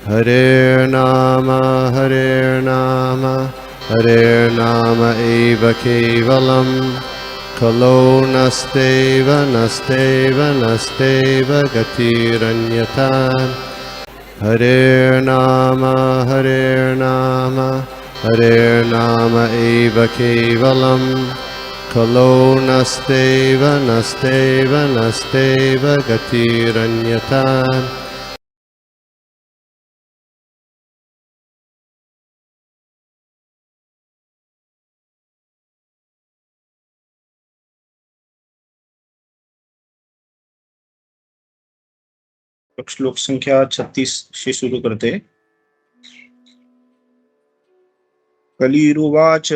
Hare Nama, Hare Nama eva kevalam, Kalo nasteva, nasteva, nasteva gatiranyata. Hare Nama, Hare Nama, Hare Nama eva kevalam, Kalo nasteva, nasteva, nasteva gatiranyata. श्लोक संख्या 36 से शुरू करते. कलिरुवाच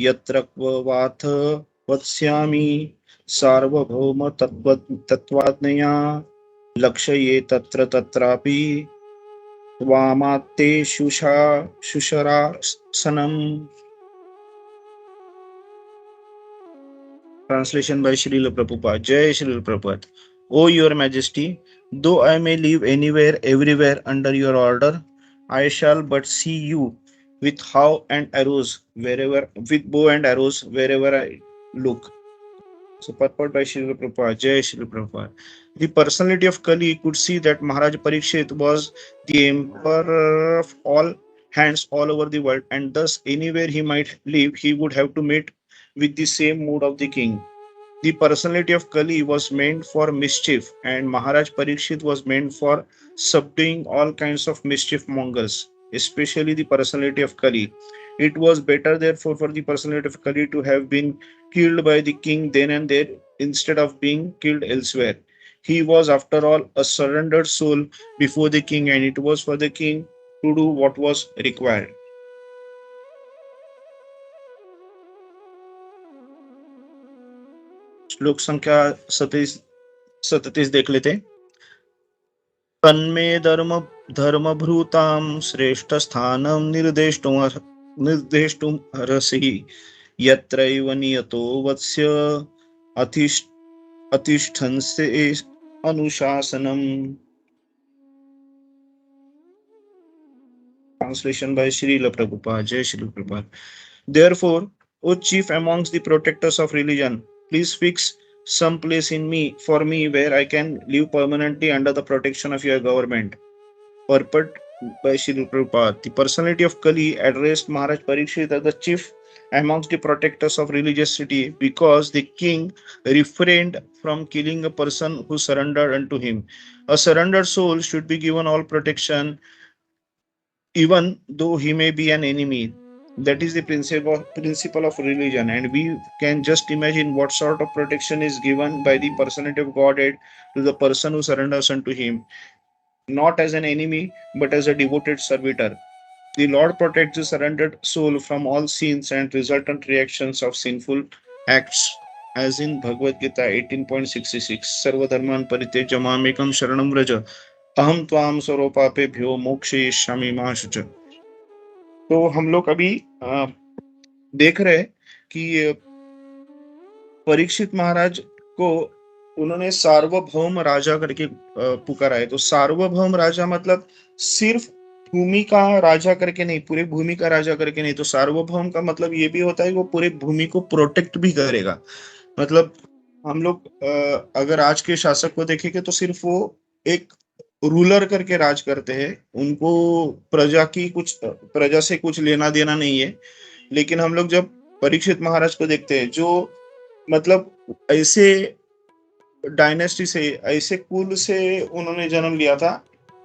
यत्र क्ववाथ वत्स्यामि सार्वभौम तत्त्वाज्ञया लक्ष्ये तत्र तत्रापि त्वामात्ते शुशरासनम्. Translation by Srila Prabhupada. Jai Srila Prabhupada. O Your Majesty, though I may live anywhere, everywhere under your order, I shall but see you with bow and arrows wherever I look. So purport by Srila Prabhupada. Jai Srila Prabhupada. The personality of Kali could see that Maharaj Parikshit was the emperor of all hands all over the world, and thus anywhere he might live, he would have to meet with the same mood of the king. The personality of Kali was meant for mischief, and Maharaj Parikshit was meant for subduing all kinds of mischief mongers, especially the personality of Kali. It was better, therefore, for the personality of Kali to have been killed by the king then and there instead of being killed elsewhere. He was, after all, a surrendered soul before the king, and it was for the king to do what was required. श्लोक संख्या 37 देख लेते. तन्मे धर्मभृतां श्रेष्ठ स्थानं निर्देष्टुं हरसि यत्रैव नियतो वत्स्य अतिष्ठन्से अनुशासनम्. Translation by Srila Prabhupada. Jai Srila Prabhupada. Therefore, O chief amongst the protectors of religion, please fix some place for me where I can live permanently under the protection of your government. Purport by Srila Prabhupada. The personality of Kali addressed Maharaj Parikshit as the chief amongst the protectors of religious city because the king refrained from killing a person who surrendered unto him. A surrendered soul should be given all protection even though he may be an enemy. That is the principle of religion, and we can just imagine what sort of protection is given by the personality of Godhead to the person who surrenders unto him, not as an enemy but as a devoted servitor. The Lord protects the surrendered soul from all sins and resultant reactions of sinful acts, as in Bhagavad Gita 18.66. Sarvadharman paritejya mamekam sharanam vraja अहम त्वाम स्वरूपापेभ्यो मोक्षयिष्यामि मा शुच. तो हम लोग अभी देख रहे कि परीक्षित महाराज को उन्होंने सार्वभौम राजा करके पुकारा है. तो सार्वभौम राजा मतलब सिर्फ भूमि का राजा करके नहीं, पूरे भूमि का राजा करके नहीं. तो सार्वभौम का मतलब ये भी होता है कि वो पूरे भूमि को प्रोटेक्ट भी करेगा. मतलब हम लोग अगर आज के शासक को देखेंगे तो सिर्फ वो एक रूलर करके राज करते हैं, उनको प्रजा से कुछ लेना देना नहीं है. लेकिन हम लोग जब परीक्षित महाराज को देखते हैं, जो मतलब ऐसे डायनेस्टी से, ऐसे कुल से उन्होंने जन्म लिया था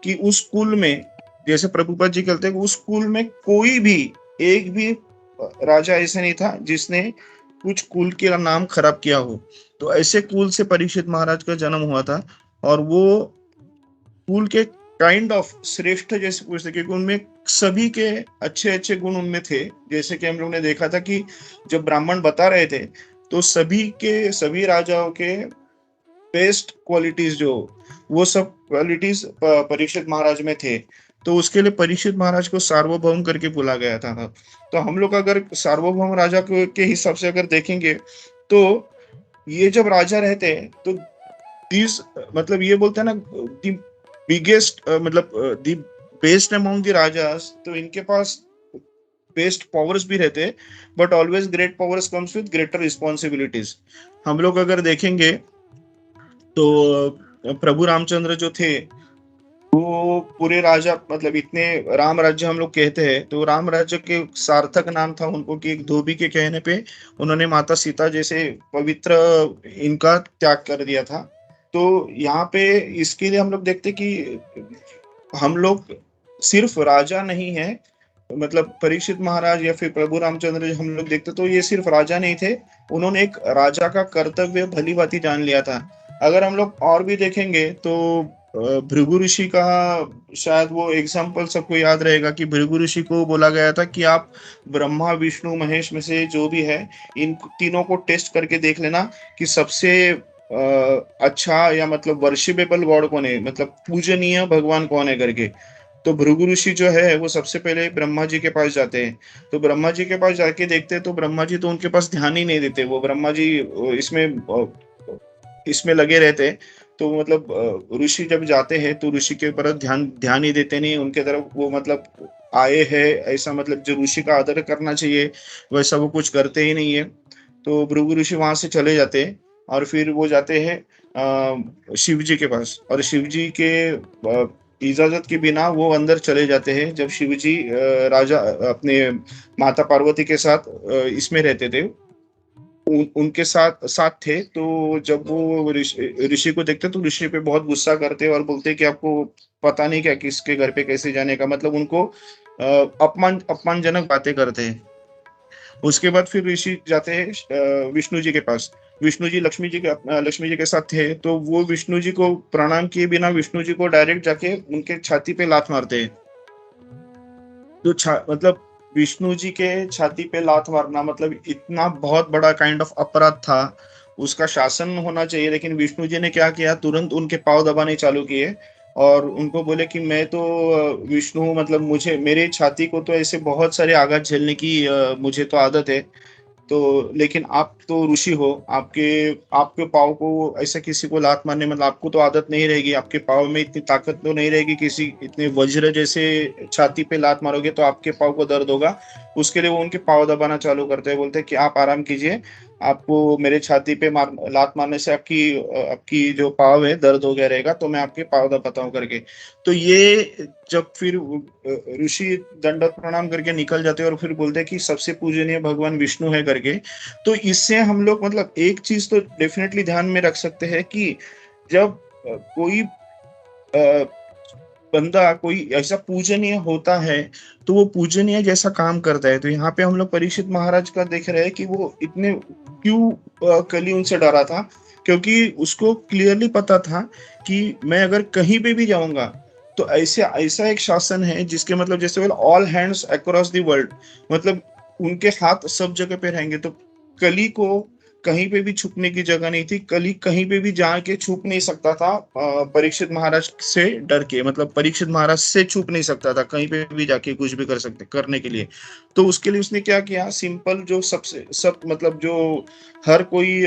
कि उस कुल में, जैसे प्रभुपाद जी कहते हैं, उस कुल में कोई भी एक भी राजा ऐसे नहीं था जिसने कुछ कुल के नाम खराब किया हो. तो ऐसे कुल से परीक्षित महाराज का जन्म हुआ था, और वो कुल के काइंड ऑफ श्रेष्ठ जैसे पूछते, क्योंकि उनमें सभी के अच्छे अच्छे गुण उनमें थे. जैसे कि हम लोग ने देखा था कि जब ब्राह्मण बता रहे थे तो सभी राजाओं के बेस्ट क्वालिटीज जो, वो सब क्वालिटीज परीक्षित महाराज में थे. तो उसके लिए परीक्षित महाराज को सार्वभौम करके बोला गया था. तो हम लोग अगर सार्वभौम राजा के हिसाब से अगर देखेंगे तो ये जब राजा रहते हैं तो मतलब ये बोलते हैं ना, बिगेस्ट मतलब the best among the rajas, तो इनके पास बेस्ट पावर्स भी रहते हैं, but always great powers comes with greater responsibilities. हम लोग अगर देखेंगे तो प्रभु रामचंद्र जो थे वो पूरे राजा, मतलब इतने राम राज्य हम लोग कहते हैं, तो राम राज्य के सार्थक नाम था उनको कि एक धोबी के कहने पे उन्होंने माता सीता जैसे पवित्र इनका त्याग कर दिया था। तो यहाँ पे इसके लिए हम लोग देखते कि हम लोग सिर्फ राजा नहीं है, मतलब परीक्षित महाराज या फिर प्रभु रामचंद्र जो हम लोग देखते तो ये सिर्फ राजा नहीं थे, उन्होंने एक राजा का कर्तव्य भली भांति जान लिया था। अगर हम लोग और भी देखेंगे तो भृगु ऋषि का शायद वो एग्जाम्पल सबको याद रहेगा कि भृगु ऋषि को बोला गया था कि आप ब्रह्मा विष्णु महेश में से जो भी है इन तीनों को टेस्ट करके देख लेना कि सबसे अच्छा या मतलब वर्शिपेबल गॉड कौन है, मतलब पूजनीय भगवान कौन है करके। तो भृगु ऋषि जो है वो सबसे पहले ब्रह्मा जी के पास जाते हैं। तो ब्रह्मा जी के पास जाके देखते हैं तो ब्रह्मा जी तो उनके पास ध्यान ही नहीं देते, वो ब्रह्मा जी इसमें लगे रहते हैं। तो मतलब ऋषि जब जाते हैं तो ऋषि के ऊपर ध्यान ध्यान ही देते नहीं उनके तरफ, वो मतलब आए हैं ऐसा, मतलब जो ऋषि का आदर करना चाहिए वैसा वो कुछ करते ही नहीं है। तो भृगु ऋषि वहां से चले जाते हैं और फिर वो जाते हैं शिव जी के पास, और शिव जी के इजाजत के बिना वो अंदर चले जाते हैं। जब शिव जी राजा अपने माता पार्वती के साथ इसमें रहते थे, उनके साथ साथ थे, तो जब वो ऋषि को देखते तो ऋषि पे बहुत गुस्सा करते और बोलते कि आपको पता नहीं क्या किसके घर पे कैसे जाने का, मतलब उनको अपमानजनक बातें करते हैं। उसके बाद फिर ऋषि जाते हैं विष्णु जी के पास। विष्णु जी लक्ष्मी जी के साथ थे, तो वो विष्णु जी को प्रणाम किए बिना विष्णु जी को डायरेक्ट जाके उनके छाती पे लात मारते हैं। तो मतलब विष्णु जी के छाती पे लात मारना मतलब इतना बहुत बड़ा काइंड ऑफ अपराध था, उसका शासन होना चाहिए। लेकिन विष्णु जी ने क्या किया, तुरंत उनके पाँव दबाने चालू किए और उनको बोले कि मैं तो विष्णु, मतलब मुझे मेरे छाती को तो ऐसे बहुत सारे आघात झेलने की मुझे तो आदत है। तो लेकिन आप तो ऋषि हो, आपके आपके पाँव को ऐसा किसी को लात मारने, मतलब आपको तो आदत नहीं रहेगी, आपके पाँव में इतनी ताकत तो नहीं रहेगी, किसी इतने वज्र जैसे छाती पे लात मारोगे तो आपके पाँव को दर्द होगा। उसके लिए वो उनके पाँव दबाना चालू करते हैं, बोलते हैं कि आप आराम कीजिए, आपको मेरे छाती पे लात मारने से आपकी जो पाँव है दर्द हो गया रहेगा, तो मैं आपके पाँव दबाता हूँ करके। तो ये जब फिर ऋषि दंडवत प्रणाम करके निकल जाते हैं और फिर बोलते हैं कि सबसे पूजनीय भगवान विष्णु है करके। तो इससे हम लोग मतलब एक चीज तो डेफिनेटली ध्यान में रख सकते हैं कि जब कोई बंदा कोई ऐसा पूजनीय होता है तो वो पूजनीय जैसा काम करता है। तो यहाँ पे हम लोग परीक्षित महाराज का देख रहे हैं कि वो इतने क्यों कली उनसे डरा था, क्योंकि उसको क्लियरली पता था कि मैं अगर कहीं पे भी जाऊंगा तो ऐसे ऐसा एक शासन है जिसके मतलब जैसे बोल all hands across the world, मतलब उनके हाथ सब जगह पे रहेंगे। तो कली को कहीं पे भी छुपने की जगह नहीं थी, कली कहीं पे भी जाके छुप नहीं सकता था परीक्षित महाराज से डर के, मतलब परीक्षित महाराज से छुप नहीं सकता था कहीं पे भी जाके कुछ भी कर सकते करने के लिए। तो उसके लिए उसने क्या किया, सिंपल जो सबसे सब मतलब जो हर कोई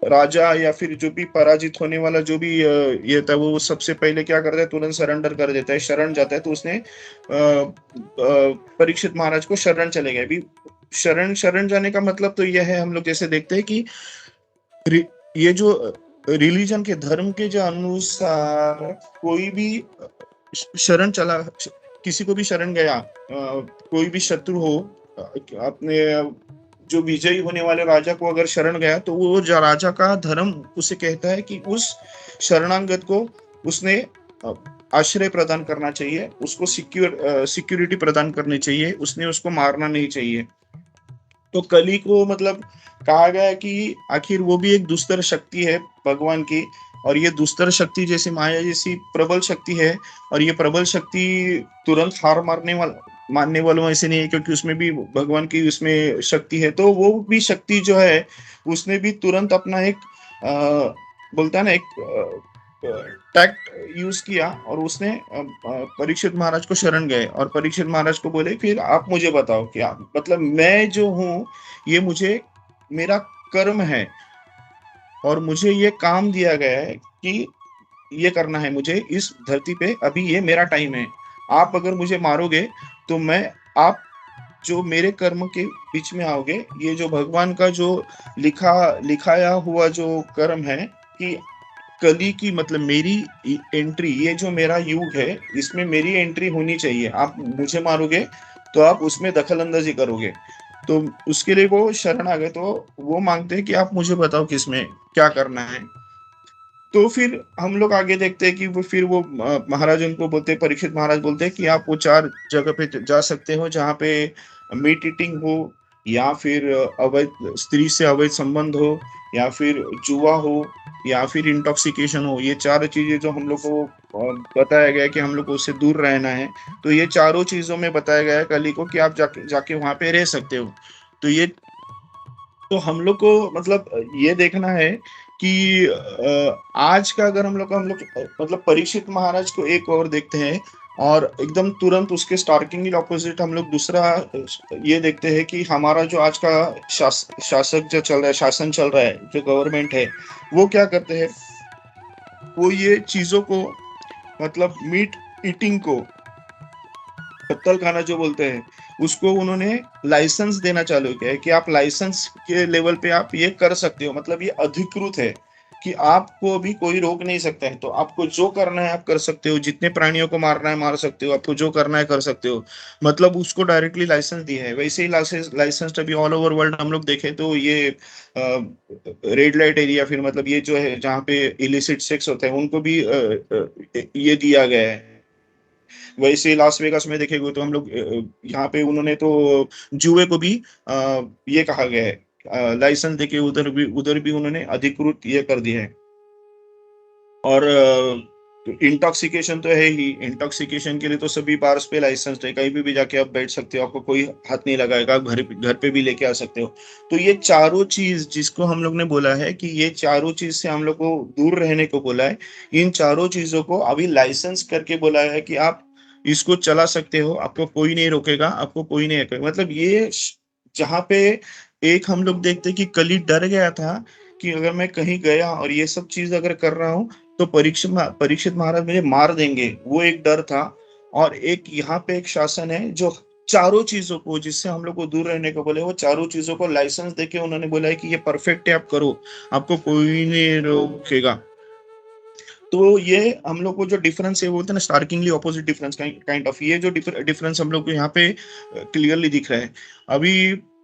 राजा या फिर जो भी पराजित होने वाला जो भी ये था, वो सबसे पहले क्या करता है, तुरंत सरेंडर कर देता है, शरण जाता है। तो उसने परीक्षित महाराज को शरण चले गए। अभी शरण शरण जाने का मतलब तो यह है, हम लोग जैसे देखते हैं कि ये जो रिलीजन के धर्म के जो अनुसार कोई भी शरण चला, किसी को भी शरण गया, कोई भी शत्रु हो अपने जो विजयी होने वाले राजा को अगर शरण गया तो वो राजा का धर्म उसे कहता है कि उस शरणागत को उसने आश्रय प्रदान करना चाहिए, उसको सिक्योरिटी प्रदान करनी चाहिए, उसने उसको मारना नहीं चाहिए। तो कली को मतलब कहा गया है कि आखिर वो भी एक दुस्तर शक्ति है भगवान की, और ये दुस्तर शक्ति जैसी माया जैसी प्रबल शक्ति है। और ये प्रबल शक्ति तुरंत हार मानने वालों ऐसे नहीं है, क्योंकि उसमें भी भगवान की उसमें शक्ति है। तो वो भी शक्ति जो है उसने भी तुरंत अपना एक बोलता है ना एक टैक्ट यूज किया, और उसने परीक्षित महाराज को शरण गए और परीक्षित महाराज को बोले फिर आप मुझे बताओ क्या, मतलब मैं जो हूँ ये मुझे मेरा कर्म है और मुझे ये काम दिया गया है कि ये करना है मुझे इस धरती पे, अभी ये मेरा टाइम है। आप अगर मुझे मारोगे तो मैं आप जो मेरे कर्म के बीच में आओगे, ये जो भगवान का जो लिखाया हुआ जो कर्म है कि कली की मतलब मेरी एंट्री, ये जो मेरा युग है इसमें मेरी एंट्री होनी चाहिए। आप मुझे मारोगे तो आप उसमें दखल अंदाजी करोगे। तो उसके लिए वो शरण आ गए, तो वो मांगते हैं कि आप मुझे बताओ किसमें क्या करना है। तो फिर हम लोग आगे देखते हैं कि वो फिर वो महाराज उनको बोलते हैं, परीक्षित महाराज बोलते हैं कि आप वो 4 जगह पे जा सकते हो जहाँ पे मीट ईटिंग हो, या फिर अवैध स्त्री से अवैध संबंध हो, या फिर जुआ हो, या फिर इंटॉक्सिकेशन हो। ये 4 चीज़ें जो हम लोग को बताया गया है कि हम लोग को उससे दूर रहना है। तो ये चारों चीज़ों में बताया गया है कली को कि आप जाके जाके वहाँ पे रह सकते हो। तो ये तो हम लोग को मतलब ये देखना है कि आज का अगर हम लोग मतलब परीक्षित महाराज को एक और देखते हैं, और एकदम तुरंत उसके स्टार्किंग ऑपोजिट हम लोग दूसरा ये देखते हैं कि हमारा जो आज का शासक जो चल रहा है, शासन चल रहा है, जो गवर्नमेंट है, वो क्या करते हैं, वो ये चीजों को मतलब मीट ईटिंग को, कत्तल खाना जो बोलते हैं, उसको उन्होंने लाइसेंस देना चालू किया है कि आप लाइसेंस के लेवल पे आप ये कर सकते हो। मतलब ये अधिकृत है कि आपको अभी कोई रोक नहीं सकता है। तो आपको जो करना है आप कर सकते हो, जितने प्राणियों को मारना है मार सकते हो, आपको जो करना है कर सकते हो। मतलब उसको डायरेक्टली लाइसेंस दिया है। वैसे ही लाइसेंस अभी ऑल ओवर वर्ल्ड हम लोग देखें तो ये रेड लाइट एरिया, फिर मतलब ये जो है जहाँ पे इलिसिट सेक्स होता है उनको भी ये दिया गया है। वैसे लास वेगास में देखेंगे तो हम लोग यहाँ पे उन्होंने तो जुए को भी ये कहा गया है, लाइसेंस देके उधर भी उन्होंने अधिकृत ये कर दिया है। और इंटॉक्सिकेशन तो है ही, इंटॉक्सिकेशन के लिए तो सभी बार्स पे लाइसेंस है, कहीं भी जाके आप बैठ सकते हो, आपको कोई हाथ नहीं लगाएगा, घर पे भी लेके आ सकते हो। तो ये चारों चीज जिसको हम लोग ने बोला है कि ये चारों चीज से हम लोग को दूर रहने को बोला है, इन चारों चीजों को अभी लाइसेंस करके बोला है कि आप इसको चला सकते हो, आपको कोई नहीं रोकेगा, आपको कोई नहीं रोकेगा। मतलब ये जहाँ पे एक हम लोग देखते कि कली डर गया था कि अगर मैं कहीं गया और ये सब चीज अगर कर रहा हूँ तो परीक्षित महाराज मुझे मार देंगे, वो एक डर था। और एक यहाँ पे एक शासन है जो चारों चीजों को, जिससे हम लोग को दूर रहने को बोले, वो चारों चीजों को लाइसेंस देके उन्होंने बोला है कि ये परफेक्ट है, आप करो, आपको कोई नहीं रोकेगा। तो ये हम लोग को जो डिफरेंस है वो बोलते हैं ना, स्टार्किंगली ऑपोजिट डिफरेंस काइंड ऑफ, ये जो डिफरेंस हम लोग को यहाँ पे क्लियरली दिख रहा है। अभी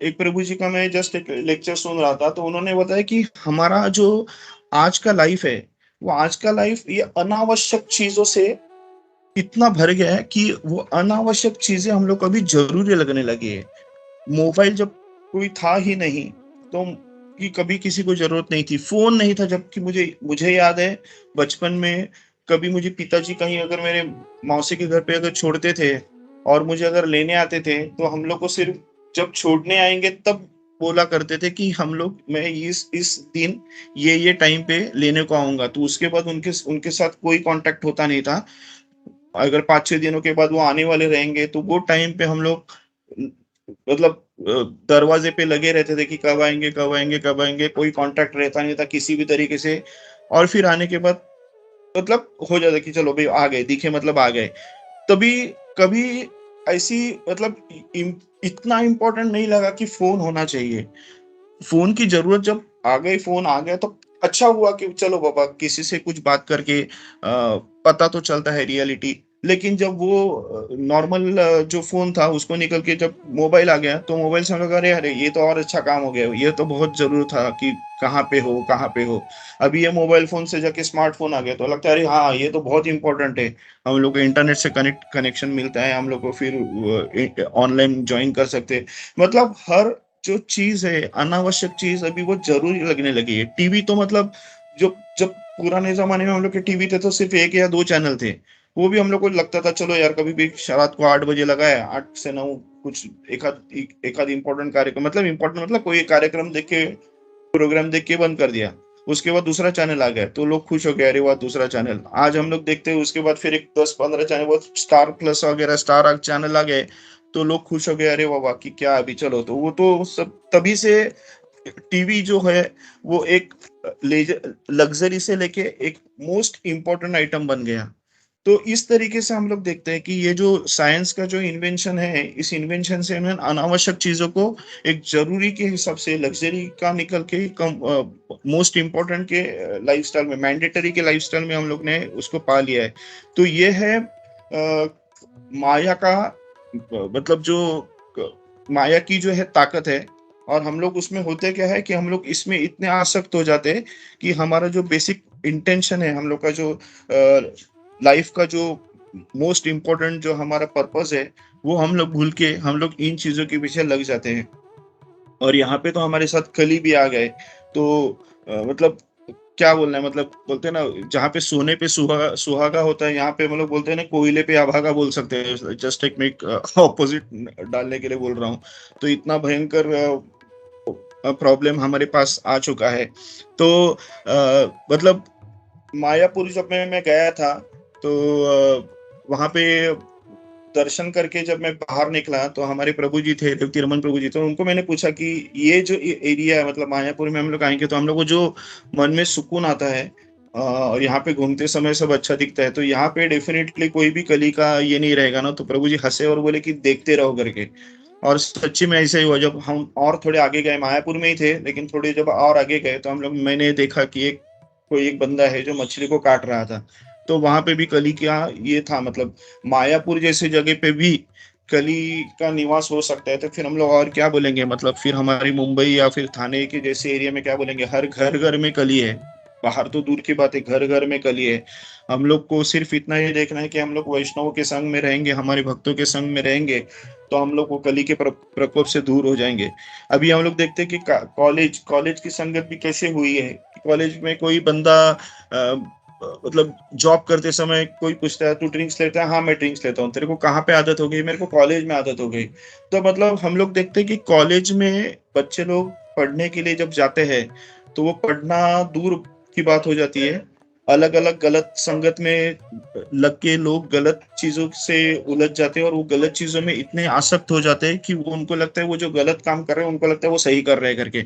एक प्रभु जी का मैं जस्ट एक लेक्चर सुन रहा था, तो उन्होंने बताया कि हमारा जो आज का लाइफ है, वो आज का लाइफ ये अनावश्यक चीजों से इतना भर गया है कि वो अनावश्यक चीजें हम लोग को अभी जरूरी लगने लगी है। मोबाइल जब कोई था ही नहीं, तो कि कभी किसी को जरूरत नहीं थी, फोन नहीं था, जबकि मुझे मुझे याद है बचपन में कभी मुझे पिताजी कहीं अगर मेरे मौसी के घर पे अगर छोड़ते थे और मुझे अगर लेने आते थे, तो हम लोग को सिर्फ जब छोड़ने आएंगे तब बोला करते थे कि हम लोग मैं इस दिन ये टाइम पे लेने को आऊंगा। तो उसके बाद उनके उनके साथ कोई कांटेक्ट होता नहीं था। अगर 5-6 दिनों के बाद वो आने वाले रहेंगे तो वो टाइम पे हम लोग मतलब दरवाजे पे लगे रहते थे कि कब आएंगे कब आएंगे कब आएंगे, कोई कांटेक्ट रहता नहीं था किसी भी तरीके से। और फिर आने के बाद मतलब हो जाता कि चलो भाई आ गए, दिखे मतलब आ गए। तभी कभी ऐसी मतलब इतना इम्पोर्टेंट नहीं लगा कि फोन होना चाहिए। फोन की जरूरत जब आ गई, फोन आ गया तो अच्छा हुआ कि चलो बाबा किसी से कुछ बात करके पता तो चलता है रियलिटी। लेकिन जब वो नॉर्मल जो फोन था उसको निकल के जब मोबाइल आ गया, तो मोबाइल से हम लोग अरे अरे ये तो और अच्छा काम हो गया, ये तो बहुत जरूर था कि कहाँ पे हो कहाँ पे हो। अभी ये मोबाइल फोन से जाके स्मार्टफोन आ गया तो लगता है अरे हाँ ये तो बहुत इंपॉर्टेंट है। हम लोग को इंटरनेट से कनेक्शन मिलता है, हम लोग को फिर ऑनलाइन ज्वाइन कर सकते हैं। मतलब हर जो चीज है अनावश्यक चीज अभी वो जरूरी लगने लगी है। टीवी तो मतलब जो जब पुराने जमाने में हम लोग के टीवी थे तो सिर्फ 1 या 2 चैनल थे, वो भी हम लोग को लगता था चलो यार कभी भी रात को 8 बजे लगाया, 8 से 9 कुछ एक आध इम्पोर्टेंट कार्यक्रम, मतलब इम्पोर्टेंट मतलब कोई कार्यक्रम देख के प्रोग्राम देख के बंद कर दिया। उसके बाद दूसरा चैनल आ गया तो लोग खुश हो गए, अरे वाह दूसरा चैनल। आज हम लोग देखते हैं उसके बाद फिर एक 10-15 चैनल, वो स्टार प्लस वगैरह स्टार चैनल आ गए, तो लोग खुश हो गए, अरे वाह वाह कि क्या अभी चलो। तो वो तो सब तभी से टीवी जो है वो एक लग्जरी से लेके एक मोस्ट इम्पोर्टेंट आइटम बन गया। तो इस तरीके से हम लोग देखते हैं कि ये जो साइंस का जो इन्वेंशन है, इस इन्वेंशन से उन्होंने अनावश्यक चीजों को एक जरूरी के हिसाब से लग्जरी का निकल के कम मोस्ट इम्पोर्टेंट के लाइफस्टाइल में, मैंडेटरी के लाइफस्टाइल में हम लोग ने उसको पा लिया है। तो ये है माया का मतलब जो माया की जो है ताकत है। और हम लोग उसमें होते क्या है कि हम लोग इसमें इतने आसक्त हो जाते हैं कि हमारा जो बेसिक इंटेंशन है, हम लोग का जो लाइफ का जो मोस्ट इम्पोर्टेंट जो हमारा पर्पस है, वो हम लोग भूल के हम लोग इन चीजों के पीछे लग जाते हैं। और यहाँ पे तो हमारे साथ कली भी आ गए। तो मतलब क्या बोलना है, मतलब बोलते हैं ना, जहाँ पे सोने पे सुहागा होता है, यहाँ पे हम लोग बोलते हैं ना कोयले पे अभागा बोल सकते हैं। जस्ट एक मैं ऑपोजिट डालने के लिए बोल रहा हूँ। तो इतना भयंकर प्रॉब्लम हमारे पास आ चुका है। तो मतलब मायापुर जब मैं गया था, तो वहां पे दर्शन करके जब मैं बाहर निकला तो हमारे प्रभु जी थे, रेवती रमन प्रभु जी, तो उनको मैंने पूछा कि ये जो एरिया है, मतलब मायापुर में हम लोग आएंगे तो हम लोग को जो मन में सुकून आता है और यहाँ पे घूमते समय सब अच्छा दिखता है, तो यहाँ पे डेफिनेटली कोई भी कली का ये नहीं रहेगा ना। तो प्रभु जी हंसे और बोले कि देखते रहो करके। और सच्ची में ऐसा ही हुआ। जब हम और थोड़े आगे गए, मायापुर में ही थे लेकिन थोड़े जब और आगे गए, तो हम लोग मैंने देखा कि कोई एक बंदा है जो मछली को काट रहा था। तो वहां पे भी कली का ये था। मतलब मायापुर जैसे जगह पे भी कली का निवास हो सकता है, तो फिर हम लोग और क्या बोलेंगे। मतलब फिर हमारी मुंबई या फिर थाने के जैसे एरिया में क्या बोलेंगे, हर घर घर में कली है। बाहर तो दूर की बात है, घर घर में कली है। हम लोग को सिर्फ इतना ही देखना है कि हम लोग वैष्णवों के संग में रहेंगे, हमारे भक्तों के संग में रहेंगे, तो हम लोग वो कली के प्रकोप से दूर हो जाएंगे। अभी हम लोग देखते हैं कि कॉलेज कॉलेज की संगत भी कैसे हुई है। कॉलेज में कोई बंदा मतलब जॉब करते समय कोई पूछता है तू ड्रिंक्स लेता है, हाँ मैं ड्रिंक्स लेता हूँ। तेरे को कहाँ पे आदत हो गई? मेरे को कॉलेज में आदत हो गई। तो मतलब हम लोग देखते हैं कि कॉलेज में बच्चे लोग पढ़ने के लिए जब जाते हैं, तो वो पढ़ना दूर की बात हो जाती है। अलग अलग गलत संगत में लग के लोग गलत चीजों से उलझ जाते हैं और वो गलत चीजों में इतने आसक्त हो जाते हैं कि वो उनको लगता है वो जो गलत काम कर रहे हैं, उनको लगता है वो सही कर रहे हैं करके।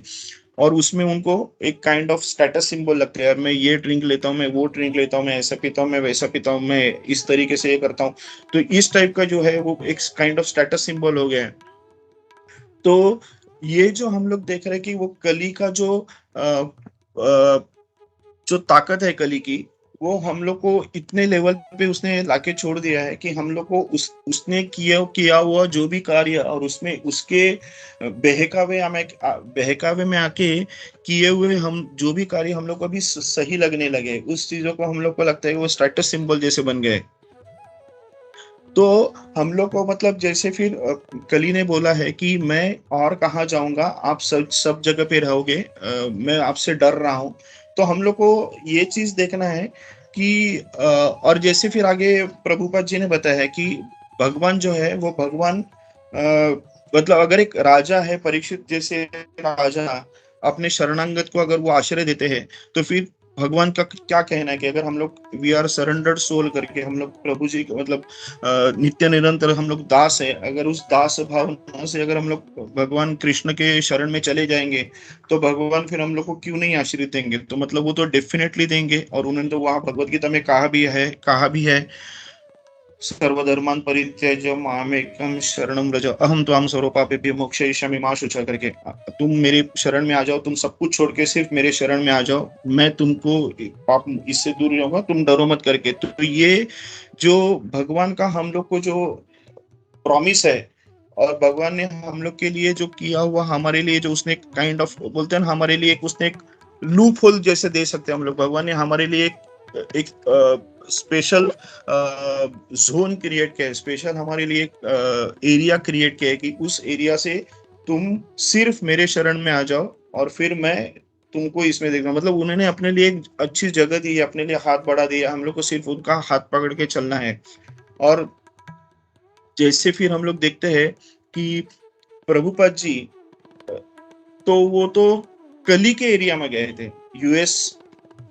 और उसमें उनको एक काइंड ऑफ स्टेटस सिंबल लगता है, यार मैं ये ड्रिंक लेता हूँ, मैं वो ड्रिंक लेता हूँ, मैं ऐसा पीता हूँ, मैं वैसा पीता हूँ, मैं इस तरीके से ये करता हूँ। तो इस टाइप का जो है वो एक काइंड ऑफ स्टेटस सिंबल हो गया है। तो ये जो हम लोग देख रहे हैं कि वो कली का जो ताकत है कली की, वो हम लोग को इतने लेवल पे उसने लाके छोड़ दिया है कि हम लोग को उसने किया किया हुआ जो भी कार्य और उसमें उसके बहकावे में आके किए हुए हम जो भी कार्य हम लोग को अभी सही लगने लगे, उस चीजों को हम लोग को लगता है कि वो स्टेटस सिंबल जैसे बन गए। तो हम लोग को मतलब जैसे फिर कली ने बोला है कि मैं और कहाँ जाऊंगा, आप सब सब जगह पे रहोगे, मैं आपसे डर रहा हूँ। तो हम लोग को ये चीज देखना है कि और जैसे फिर आगे प्रभुपाद जी ने बताया है कि भगवान जो है वो भगवान मतलब अगर एक राजा है, परीक्षित जैसे राजा अपने शरणागत को अगर वो आश्रय देते हैं, तो फिर भगवान का क्या कहना है कि अगर हम लोग वी आर सरेंडर्ड सोल करके हम लोग प्रभु जी मतलब नित्य निरंतर हम लोग दास है, अगर उस दास भावना से अगर हम लोग भगवान कृष्ण के शरण में चले जाएंगे, तो भगवान फिर हम लोग को क्यों नहीं आश्रित देंगे? तो मतलब वो तो डेफिनेटली देंगे। और उन्होंने तो वहां भगवत गीता में कहा भी है सर्वधर्मान परित्यज्य मामेकं शरणं व्रज अहम त्वां सर्वपापेभ्यो मोक्षयिष्यामि मा शुचा करके। तुम मेरे शरण में आ जाओ, तुम सब कुछ छोड़ के सिर्फ मेरे शरण में आ जाओ, मैं तुमको पाप इससे दूर रहूंगा, तुम डरो मत करके। तो ये जो भगवान का हम लोग को जो प्रॉमिस है, और भगवान ने हम लोग के लिए जो किया हुआ, हमारे लिए जो उसने काइंड ऑफ बोलते हैं ना, हमारे लिए उसने एक लूप होल जैसे दे सकते हैं हम लोग। भगवान ने हमारे लिए एक स्पेशल जोन क्रिएट किया है, स्पेशल हमारे लिए एक एरिया क्रिएट किया है कि उस एरिया से तुम सिर्फ मेरे शरण में आ जाओ और फिर मैं तुमको इसमें देखना। मतलब उन्होंने अपने लिए एक अच्छी जगह दी है, अपने लिए हाथ बढ़ा दिया, हम लोग को सिर्फ उनका हाथ पकड़ के चलना है। और जैसे फिर हम लोग देखते हैं कि प्रभुपाद जी तो वो तो कली के एरिया में गए थे, यूएस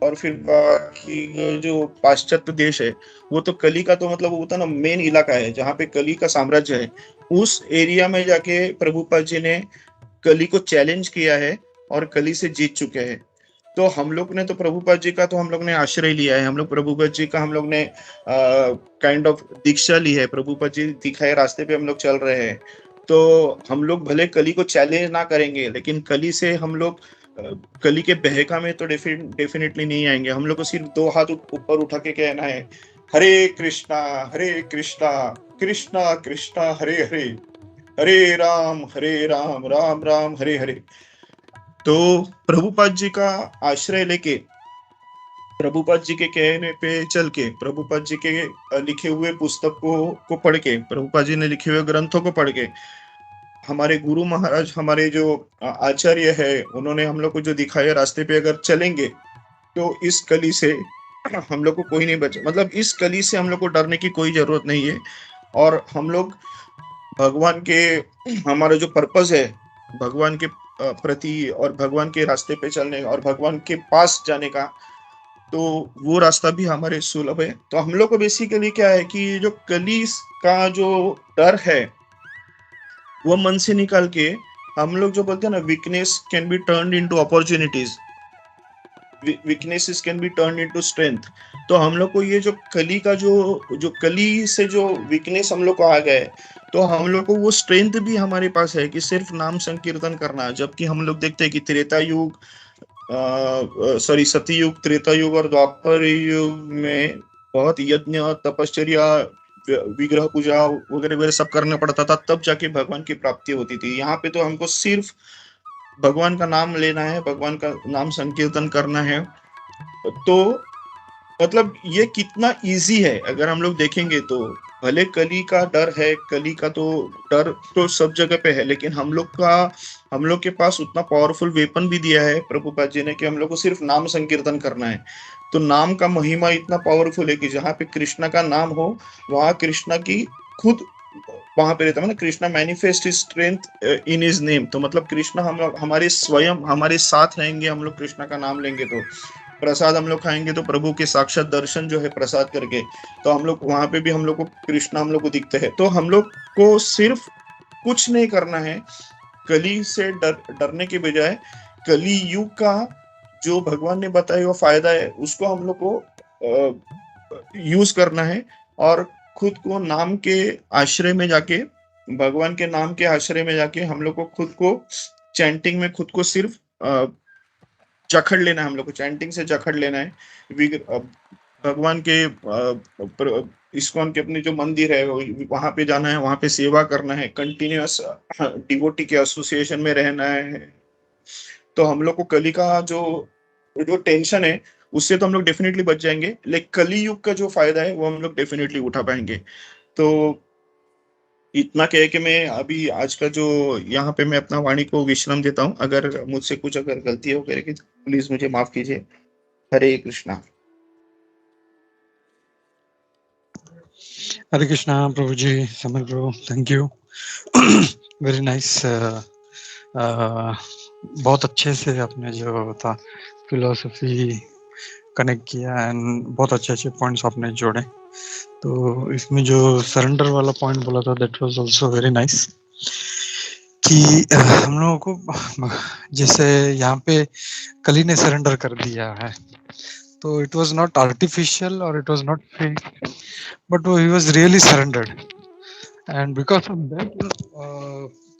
और फिर बाकी जो पाश्चात्य देश है, वो तो कली का तो मतलब वो होता ना मेन इलाका है जहाँ पे कली का साम्राज्य है। उस एरिया में जाके प्रभुपाद जी ने कली को चैलेंज किया है और कली से जीत चुके हैं। तो हम लोग ने तो प्रभुपाद जी का तो हम लोग ने आश्रय लिया है, हम लोग प्रभुपाद जी का हम लोग ने काइंड ऑफ दीक्षा ली है, प्रभुपाद जी दिखाए रास्ते पे हम लोग चल रहे हैं। तो हम लोग भले कली को चैलेंज ना करेंगे, लेकिन कली से हम लोग कली के बहका में तो डेफिनेटली नहीं आएंगे। हम लोग को सिर्फ 2 हाथ ऊपर उठा के कहना है, हरे कृष्णा कृष्णा कृष्णा हरे हरे, हरे राम राम राम हरे हरे। तो प्रभुपाद जी का आश्रय लेके, प्रभुपाद जी के कहने पे चल के, प्रभुपाद जी के लिखे हुए पुस्तकों को पढ़ के, प्रभुपाद जी ने लिखे हुए ग्रंथों को पढ़ के, हमारे गुरु महाराज, हमारे जो आचार्य है, उन्होंने हम लोग को जो दिखाया रास्ते पे अगर चलेंगे, तो इस कली से हम लोग को कोई नहीं बचे, मतलब इस कली से हम लोग को डरने की कोई जरूरत नहीं है। और हम लोग भगवान के, हमारा जो पर्पस है भगवान के प्रति और भगवान के रास्ते पे चलने और भगवान के पास जाने का, तो वो रास्ता भी हमारे सुलभ है। तो हम लोग को बेसिकली क्या है कि जो कली का जो डर है वो मन से निकाल के, हम लोग जो बोलते हैं ना, weakness can be turn into opportunities, weaknesses can be turn into strength. तो हम लोग को ये जो कली का जो कली से जो वीकनेस हम लोग को आ गए, तो हम लोग को वो स्ट्रेंथ भी हमारे पास है कि सिर्फ नाम संकीर्तन करना। जबकि हम लोग देखते हैं कि त्रेता युग, सॉरी सतयुग, त्रेता युग और द्वापर युग में बहुत यज्ञ, तपश्चर्या, विग्रह पूजा वगैरह वगैरह सब करना पड़ता था, तब जाके भगवान की प्राप्ति होती थी। यहाँ पे तो हमको सिर्फ भगवान का नाम लेना है, भगवान का नाम संकीर्तन करना है। तो मतलब ये कितना इजी है अगर हम लोग देखेंगे तो। भले कली का डर है, कली का तो डर तो सब जगह पे है, लेकिन हम लोग के पास उतना पावरफुल वेपन भी दिया है प्रभुपाद जी ने कि हम लोग को सिर्फ नाम संकीर्तन करना है। तो नाम का महिमा इतना पावरफुल है कि जहाँ पे कृष्णा का नाम हो, वहां कृष्णा की खुद वहां पे रहता है ना, Krishna manifest his strength in his name. तो मतलब कृष्णा हम लोग हमारे स्वयं हमारे साथ रहेंगे, हम लोग कृष्णा का नाम लेंगे तो। प्रसाद हम लोग खाएंगे तो प्रभु के साक्षात दर्शन जो है प्रसाद करके, तो हम लोग वहां पे भी हम लोग को कृष्णा हम लोग को दिखते हैं। तो हम लोग को सिर्फ कुछ नहीं करना है, कली से डरने के बजाय कली युग का जो भगवान ने बताया हुआ फायदा है उसको हम लोग को यूज करना है। और खुद को नाम के आश्रय में जाके, भगवान के नाम के आश्रय में जाके हम लोग को खुद को चैंटिंग में खुद को सिर्फ जखड़ लेना है, हम लोग को चैंटिंग से जखड़ लेना है। भगवान के इस्कॉन के अपने जो मंदिर है वहां पे जाना है, वहां पे सेवा करना है, कंटिन्यूअस डिवोटी के एसोसिएशन में रहना है। तो हम लोग को कली का जो जो टेंशन है उससे तो हम लोग डेफिनेटली बच जाएंगे, लेकिन कली युग का जो फायदा है वो हम लोग डेफिनेटली उठा पाएंगे। तो इतना कह के मैं अभी आज का जो यहाँ पे मैं अपना वाणी को विश्राम देता हूँ। अगर मुझसे कुछ अगर गलती हो करेगी तो प्लीज मुझे माफ कीजिए। Hare Krishna. Hare Krishna Prabhu ji, Samar Prabhu, thank you. Very nice. बहुत अच्छे से आपने जो था फिलोसफी कनेक्ट किया एंड बहुत अच्छे अच्छे पॉइंट्स आपने जोड़े। तो इसमें जो सरेंडर वाला पॉइंट बोला था that was also very nice कि हम लोगों को जैसे यहाँ पे कली ने सरेंडर कर दिया है, तो इट वाज नॉट आर्टिफिशियल और it was not fake, but he was really surrendered and because of that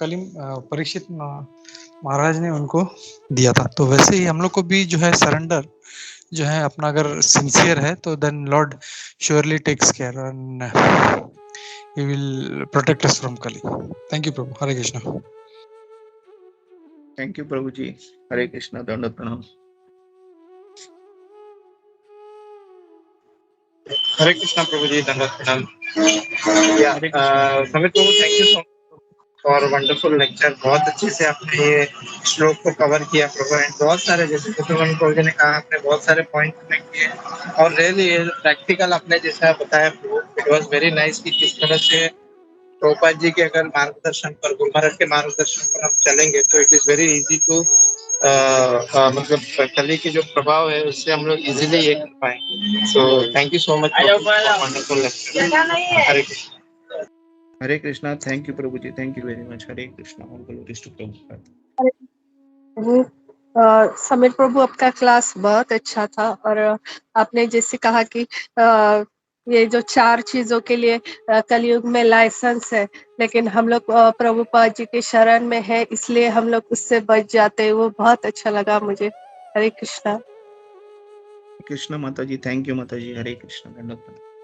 कलीम परीक्षित महाराज ने उनको दिया था। तो वैसे ही हम लोग को भी जो है सरेंडर जो है अपना अगर सिंसियर है तो then lord surely takes care and he will protect us from Kali. Thank you Prabhu. Hare Krishna. Thank you Prabhu ji. Hare Krishna. दंडवत प्रणाम। हरे कृष्णा प्रभु जी, दंडवत प्रणाम। Hare Krishna. Samit Prabhu, thank you so much for wonderful lecture. बहुत अच्छे से आपने ये श्लोक को कवर किया प्रभु, एंड बहुत सारे, जैसे कुतुबन प्रभु जी ने कहा, आपने बहुत सारे पॉइंट कनेक्ट किए और रियली प्रैक्टिकल आपने जैसा बताया प्रभु, इट वाज वेरी नाइस कि किस तरह से प्रभुपाद जी के अगर मार्गदर्शन पर, गुरु महाराज के मार्गदर्शन पर हम चलेंगे तो it is very easy to मतलब कली की जो प्रभाव है उससे हम लोग इजीली ये कर पाएंगे। So thank you so much for wonderful lecture. Hare Krishna. Hare Krishna. Thank you Prabhu ji. Thank you very much. Hare Krishna. All glories to Prabhu. Prabhu Samir Prabhu, आपका क्लास बहुत अच्छा था और आपने जैसे कहा कि ये जो 4 चीजों के लिए कलयुग में लाइसेंस है, लेकिन हम लोग प्रभुपाद जी के शरण में है, इसलिए हम लोग उससे बच जाते हैं। वो बहुत अच्छा लगा मुझे। हरे कृष्णा। कृष्ण माता जी, थैंक यू माता जी, हरे कृष्ण, दंडवत प्रणाम।